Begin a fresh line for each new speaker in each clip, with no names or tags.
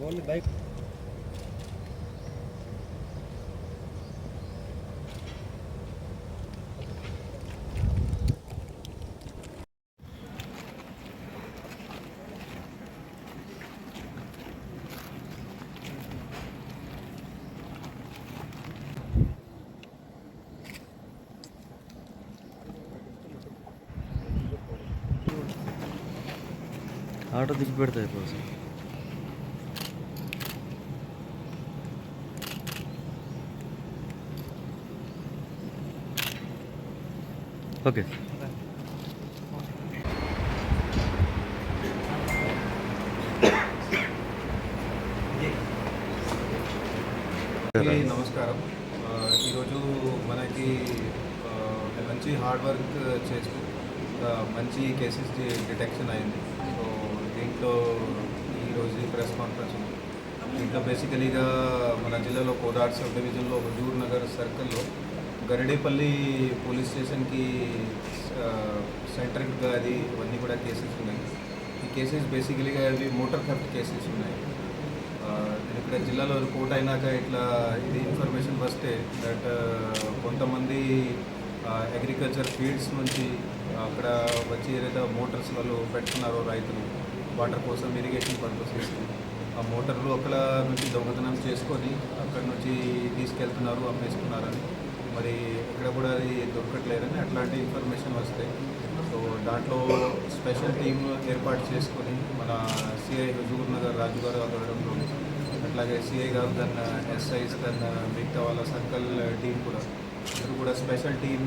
Only bike auto దిగి పెడతాయి కోసం ఓకే
నమస్కారం. ఈరోజు మనకి మంచి హార్డ్ వర్క్ చేస్తూ మంచి కేసెస్ డిటెక్షన్ అయింది. సో దీంట్లో ఈరోజు ప్రెస్ కాన్ఫరెన్స్ ఉంది. దీంట్లో బేసికలీగా మన జిల్లాలో కోదాడ్ సబ్ డివిజన్లో హుజూర్ నగర్ సర్కిల్లో గరిడేపల్లి పోలీస్ స్టేషన్కి సెంట్రల్గా అది ఇవన్నీ కూడా కేసెస్ ఉన్నాయి. ఈ కేసెస్ బేసికలీగా అవి మోటార్ థెఫ్ట్ కేసెస్ ఉన్నాయి. ఇక్కడ జిల్లాలో రిపోర్ట్ అయినాక ఇట్లా ఇది ఇన్ఫర్మేషన్ వస్తే దట్ కొంతమంది అగ్రికల్చర్ ఫీల్డ్స్ నుంచి అక్కడ వచ్చి ఏదైతే మోటార్స్ వాళ్ళు పెట్టుకున్నారో రైతులు వాటర్ కోసం ఇరిగేషన్ పర్పసెస్ ఆ మోటార్లు అక్కడ నుంచి దొంగతనం చేసుకొని అక్కడ నుంచి తీసుకెళ్తున్నారు, అమ్మేసుకున్నారని, మరి ఇక్కడ కూడా అది దొరకట్లేదని అట్లాంటి ఇన్ఫర్మేషన్ వస్తాయి. సో దాంట్లో స్పెషల్ టీమ్ ఏర్పాటు చేసుకొని మన సిఐ హుజూర్ నగర్ రాజు గారు ఆధ్వర్యంలో, అట్లాగే సిఐ గారు దాన్ని ఎస్ఐస్ దాన్ని మిగతా వాళ్ళ సర్కిల్ టీం కూడా అందరూ కూడా స్పెషల్ టీం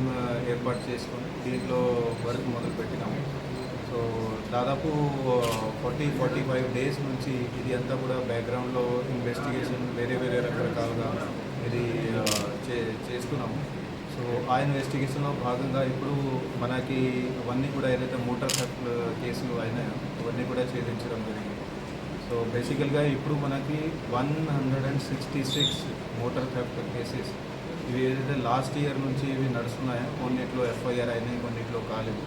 ఏర్పాటు చేసుకొని దీంట్లో వర్క్ మొదలుపెట్టినాము. సో దాదాపు 40-45 డేస్ నుంచి ఇది అంతా కూడా బ్యాక్గ్రౌండ్లో ఇన్వెస్టిగేషన్ వేరే వేరే రకరకాలుగా ఇది చేస్తున్నాము. సో ఆ ఇన్వెస్టిగేషన్లో భాగంగా ఇప్పుడు మనకి అవన్నీ కూడా ఏదైతే మోటార్ థెఫ్ట్ కేసులు అయినాయో అవన్నీ కూడా ఛేదించడం జరిగింది. సో బేసికల్గా ఇప్పుడు మనకి 166 మోటార్ థెఫ్ట్ కేసెస్ ఇవి ఏదైతే లాస్ట్ ఇయర్ నుంచి ఇవి నడుస్తున్నాయో కొన్నిట్లో ఎఫ్ఐఆర్ అయినాయి, కొన్నిట్లో కాలేదు.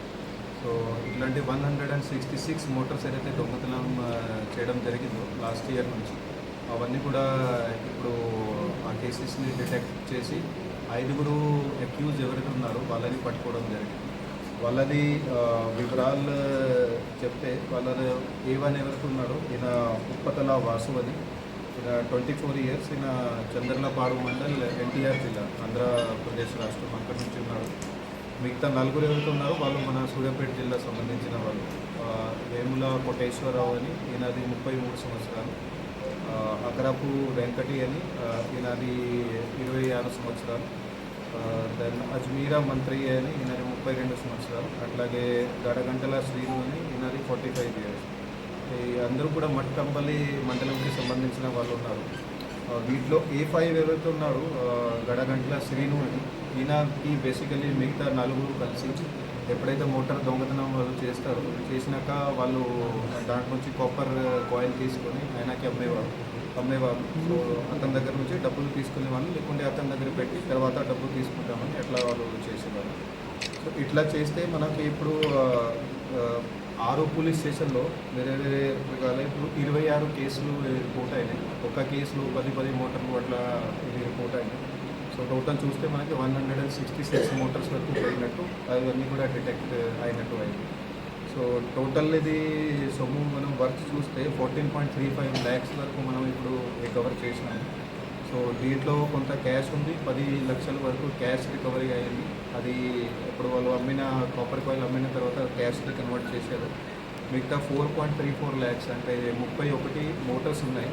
సో ఇట్లాంటి 166 మోటార్స్ ఏదైతే దొంగతనం చేయడం జరిగిందో లాస్ట్ ఇయర్ నుంచి అవన్నీ కూడా ఇప్పుడు ఆ కేసెస్ని డిటెక్ట్ చేసి 5 అక్యూజ్ ఎవరైతే ఉన్నారో వాళ్ళని పట్టుకోవడం జరిగింది. వాళ్ళది వివరాలు చెప్తే వాళ్ళని A1 ఎవరికి ఉన్నారో ఈయన ఉప్పతల వాసు అని, ఈయన 24 ఇయర్స్, ఈయన చంద్రలపాడు మండల్ ఎన్టీఆర్ జిల్లా ఆంధ్రప్రదేశ్ రాష్ట్రం అక్కడి నుంచి ఉన్నారు. మిగతా 4 ఎవరైతే ఉన్నారో వాళ్ళు మన సూర్యాపేట జిల్లా సంబంధించిన వాళ్ళు. వేముల కోటేశ్వరరావు అని, ఈయనది 33 సంవత్సరాలు. అకరాపు వెంకటి అని, ఈయనది 26 సంవత్సరాలు. దెన్ అజ్మీరా మంత్రి అని, ఈయనది 32 సంవత్సరాలు. అట్లాగే గడగంటల శ్రీను అని, ఈయనది 45 ఇయర్స్. ఈ అందరూ కూడా మట్కంపల్లి మండలంకి సంబంధించిన వాళ్ళు ఉన్నారు. వీటిలో A5 ఎవరైతే ఉన్నారో గడగంటల శ్రీను అని, ఈయనకి బేసికలీ మిగతా 4 కలిసి ఎప్పుడైతే మోటార్ దొంగతనం వాళ్ళు చేస్తారో చేసినాక వాళ్ళు దాంట్లో నుంచి కాపర్ కాయిల్ తీసుకొని ఆయనకి అమ్మేవాళ్ళు. సో అతని దగ్గర నుంచి డబ్బులు తీసుకునే వాళ్ళు, లేకుంటే అతని దగ్గర పెట్టి తర్వాత డబ్బులు తీసుకుంటామని ఎట్లా వాళ్ళు చేసేవాళ్ళు. సో ఇట్లా చేస్తే మనకి ఇప్పుడు 6 పోలీస్ స్టేషన్లో వేరే వేరే రకాల ఇప్పుడు 26 కేసులు రిపోర్ట్ అయినాయి. ఒక్క కేసులు 10 మోటార్లు అట్లా ఇది రిపోర్ట్ అయినాయి. సో టోటల్ చూస్తే మనకి 166 మోటార్స్ వరకు పోయినట్టు అవన్నీ కూడా డిటెక్ట్ అయినట్టు అయింది. సో టోటల్ ఇది సొమ్ము మనం వర్క్ చూస్తే 14.35 lakhs వరకు మనం ఇప్పుడు రికవర్ చేసినాము. సో దీంట్లో కొంత క్యాష్ ఉంది, 10 లక్షల వరకు క్యాష్ రికవరీ అయింది. అది ఇప్పుడు వాళ్ళు అమ్మిన కాపర్ కాయిల్ అమ్మిన తర్వాత క్యాష్కి కన్వర్ట్ చేశారు. మిగతా 4.34 lakhs అంటే 31 మోటార్స్ ఉన్నాయి.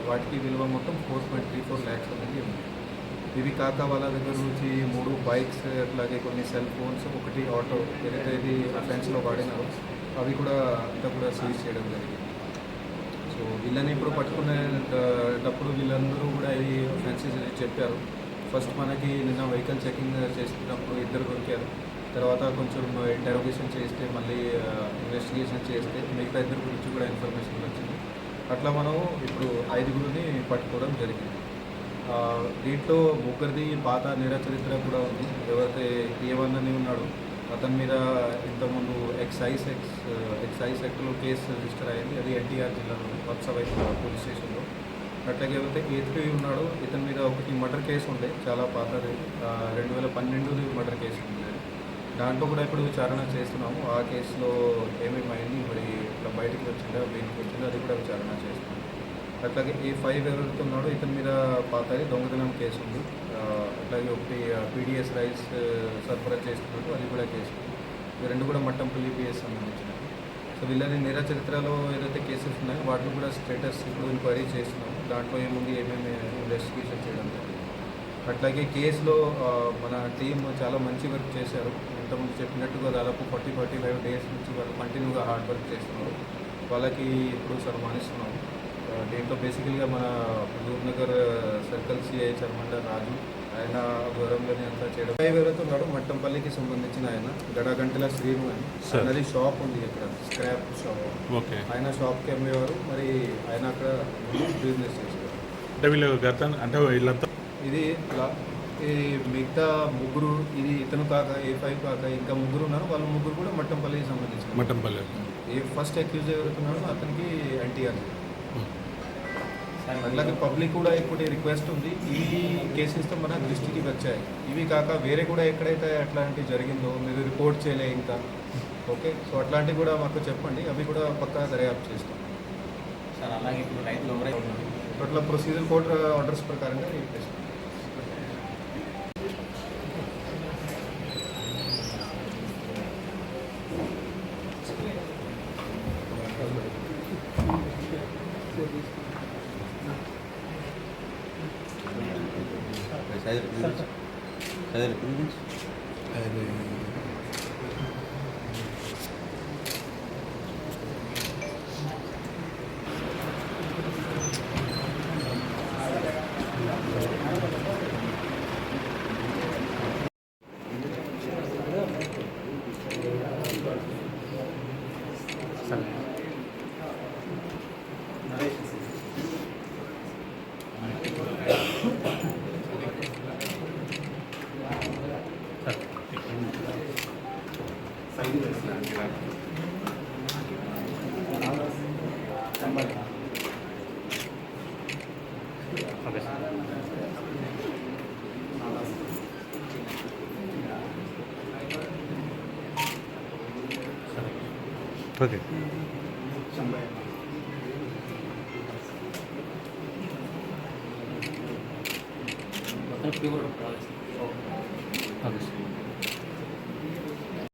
వాటికి విలువ మొత్తం 4.34 lakhs అనేది ఉంది. ఇవి కాక వాళ్ళ దగ్గర నుంచి 3 బైక్స్, అట్లాగే కొన్ని సెల్ ఫోన్స్, 1 ఆటో ఏదైతే ఇది అఫెన్స్లో వాడినారో అవి కూడా అంతా కూడా సీజ్ చేయడం జరిగింది. సో వీళ్ళని ఇప్పుడు పట్టుకునేటప్పుడు వీళ్ళందరూ కూడా ఈ అఫెన్సెస్ చెప్పారు. ఫస్ట్ మనకి నిన్న వెహికల్ చెకింగ్ చేస్తున్నప్పుడు 2 దొరికారు. తర్వాత కొంచెం ఇంటరోగేషన్ చేస్తే మళ్ళీ ఇన్వెస్టిగేషన్ చేస్తే మిగతా 2 గురించి కూడా ఇన్ఫర్మేషన్ వచ్చింది. అట్లా మనం ఇప్పుడు 5గురిని పట్టుకోవడం జరిగింది. దీంట్లో 3 పాత నేర చరిత్ర కూడా ఉంది. ఎవరైతే A1 అని ఉన్నాడు అతని మీద ఇంతకుముందు ఎక్సైజ్ యాక్ట్లో కేసు రిజిస్టర్ అయింది. అది ఎన్టీఆర్ జిల్లాలో వత్సవైపు పోలీస్ స్టేషన్లో. అట్లాగే ఎవరైతే A3 ఉన్నాడో ఇతని మీద ఒకటి మర్డర్ కేసు ఉండే, చాలా పాతది, 2012 మర్డర్ కేసు ఉంది. దాంట్లో కూడా ఇప్పుడు విచారణ చేస్తున్నాము. ఆ కేసులో ఏమేమైంది, మరి ఇట్లా బయటకు వచ్చిందో బయటకు వచ్చిందో అది కూడా విచారణ చేస్తున్నాము. అట్లాగే A5 ఎవరైతే ఉన్నాడో ఇతని మీద పాతది దొంగతనం కేసు ఉంది. అట్లాగే ఒకటి PDS రైస్ సరఫరా చేస్తున్నట్టు అది కూడా కేసు ఉంది. ఈ 2 కూడా మట్టంపల్లి PS సంబంధించినవి. సో వీళ్ళని నేర చరిత్రలో ఏదైతే కేసెస్ ఉన్నాయో వాటిని కూడా స్టేటస్ ఇప్పుడు ఎంక్వైరీ చేస్తున్నాము. దాంట్లో ఏముంది, ఏమేమి ఇన్వెస్టిగేషన్ చేయడం జరిగింది. అట్లాగే కేసులో మన టీం చాలా మంచి వర్క్ చేశారు. ఇంతకుముందు చెప్పినట్టుగా దాదాపు 45 days నుంచి వాళ్ళు కంటిన్యూగా హార్డ్ వర్క్ చేస్తున్నారు. వాళ్ళకి ఇప్పుడు సన్మానిస్తున్నాము. దీంట్లో బేసికల్గా మన హుజూర్నగర్ సర్కిల్ CI చర్మండ రాజు, ఆయన గౌరవంగానే అంతా చేయడం. ఎవరైతే ఉన్నాడో మట్టంపల్లికి సంబంధించిన ఆయన గడగంటల శ్రీను అని, అది షాప్ ఉంది ఇక్కడ, స్క్రాప్ షాప్. ఆయన షాప్కి అమ్మేవారు. మరి ఆయన అక్కడ బిజినెస్ చేసేవారు.
అంటే వీళ్ళు అంటే వీళ్ళంతా
ఇది ఈ మిగతా 3, ఇది ఇతను కాక A5 కాక ఇంకా 3 ఉన్నారు. వాళ్ళు 3 కూడా మట్టంపల్లికి సంబంధించిన.
మట్టంపల్లి
ఫస్ట్ అక్యూజ్ ఎవరైతే ఉన్నాడో అతనికి ఎన్టీఆర్. అట్లాగే పబ్లిక్ కూడా ఇప్పుడు రిక్వెస్ట్ ఉంది, ఈ కేసెస్తో మన దృష్టికి వచ్చాయి. ఇవి కాక వేరే కూడా ఎక్కడైతే అట్లాంటివి జరిగిందో మీరు రిపోర్ట్ చేయలే ఇంకా, ఓకే, సో అట్లాంటివి కూడా మాకు చెప్పండి, అవి కూడా పక్కా దర్యాప్తు చేస్తాం
సార్. అలాగే ఇప్పుడు రైతులు
అట్లా ప్రొసీజర్ కోర్టు ఆర్డర్స్ ప్రకారంగా చేస్తాం.
ఓకే.
Pure
okay.